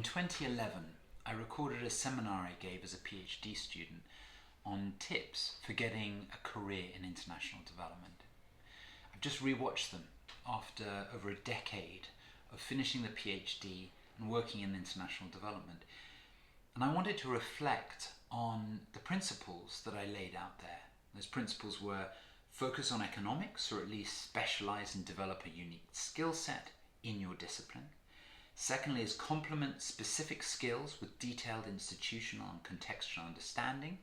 In 2011, I recorded a seminar I gave as a PhD student on tips for getting a career in international development. I've just rewatched them after over a decade of finishing the PhD and working in international development. And I wanted to reflect on the principles that I laid out there. Those principles were focus on economics, or at least specialize and develop a unique skill set in your discipline. Secondly is complement specific skills with detailed institutional and contextual understanding.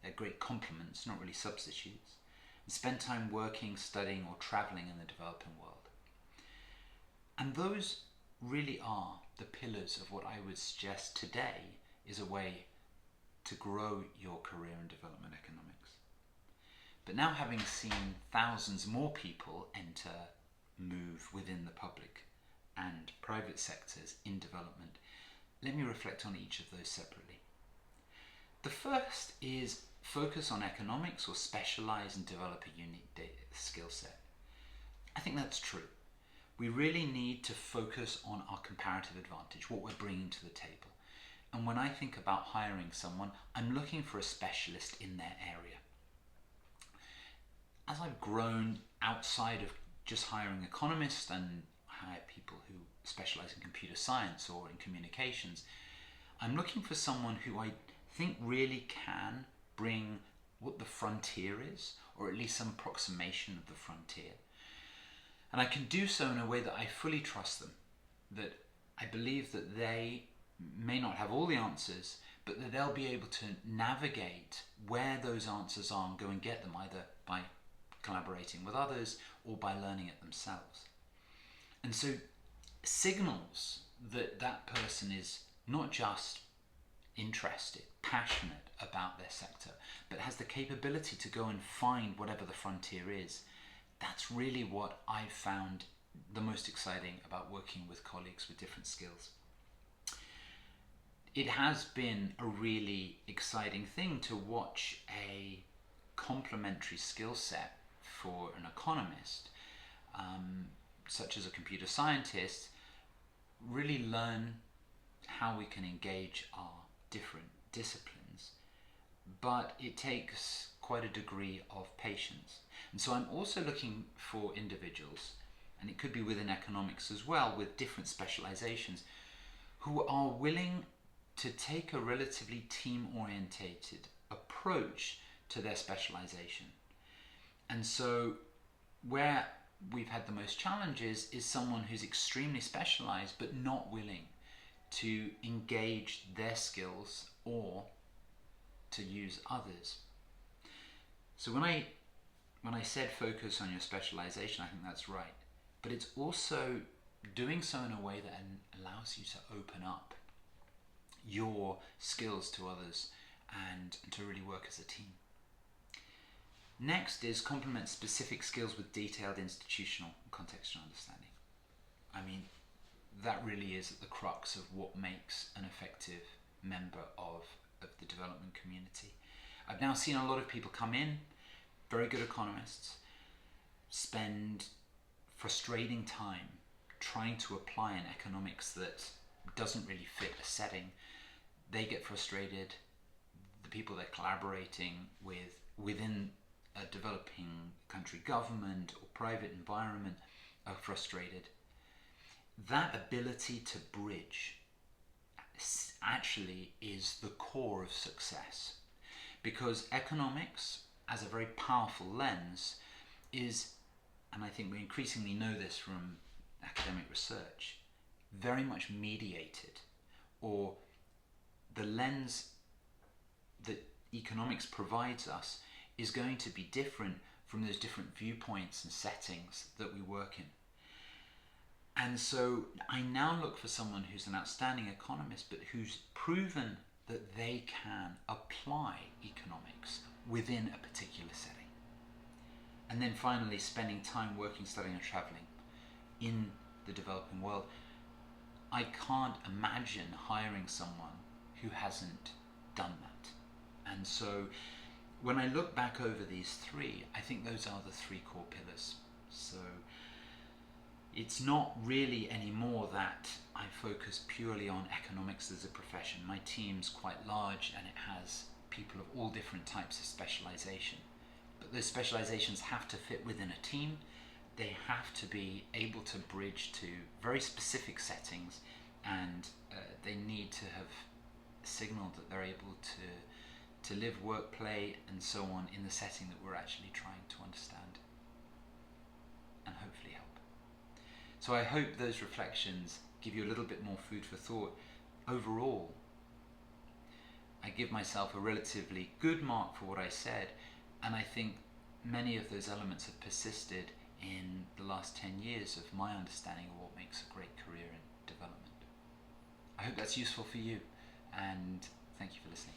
They're great complements, not really substitutes. And spend time working, studying, or traveling in the developing world. And those really are the pillars of what I would suggest today is a way to grow your career in development economics. But now, having seen thousands more people move within the public and private sectors in development, let me reflect on each of those separately. The first is focus on economics or specialize and develop a unique skill set. I think that's true. We really need to focus on our comparative advantage, what we're bringing to the table. And when I think about hiring someone, I'm looking for a specialist in their area. As I've grown outside of just hiring economists and hire people who specialize in computer science or in communications, I'm looking for someone who I think really can bring what the frontier is, or at least some approximation of the frontier. And I can do so in a way that I fully trust them, that I believe that they may not have all the answers, but that they'll be able to navigate where those answers are and go and get them, either by collaborating with others or by learning it themselves. And so signals that that person is not just interested, passionate about their sector, but has the capability to go and find whatever the frontier is. That's really what I've found the most exciting about working with colleagues with different skills. It has been a really exciting thing to watch a complementary skill set for an economist, such as a computer scientist, really learn how we can engage our different disciplines. But it takes quite a degree of patience. And so I'm also looking for individuals, and it could be within economics as well, with different specializations, who are willing to take a relatively team-orientated approach to their specialization. And so where we've had the most challenges is someone who's extremely specialized but not willing to engage their skills or to use others. So when I said focus on your specialization, I think that's right. But it's also doing so in a way that allows you to open up your skills to others and to really work as a team. Next is complement specific skills with detailed institutional and contextual understanding. I mean, that really is at the crux of what makes an effective member of the development community. I've now seen a lot of people come in, very good economists, spend frustrating time trying to apply an economics that doesn't really fit a setting. They get frustrated. The people they're collaborating with within a developing country government or private environment are frustrated. That ability to bridge actually is the core of success, because economics as a very powerful lens is, and I think we increasingly know this from academic research, very much mediated, or the lens that economics provides us is going to be different from those different viewpoints and settings that we work in. And so I now look for someone who's an outstanding economist, but who's proven that they can apply economics within a particular setting. And then finally, spending time working, studying, and traveling in the developing world. I can't imagine hiring someone who hasn't done that. And so when I look back over these three, I think those are the three core pillars. So It's not really anymore that I focus purely on economics as a profession. My team's quite large and it has people of all different types of specialization. But those specializations have to fit within a team. They have to be able to bridge to very specific settings, and they need to have signaled that they're able to live, work, play, and so on in the setting that we're actually trying to understand and hopefully help. So I hope those reflections give you a little bit more food for thought. Overall, I give myself a relatively good mark for what I said, and I think many of those elements have persisted in the last 10 years of my understanding of what makes a great career in development. I hope that's useful for you, and thank you for listening.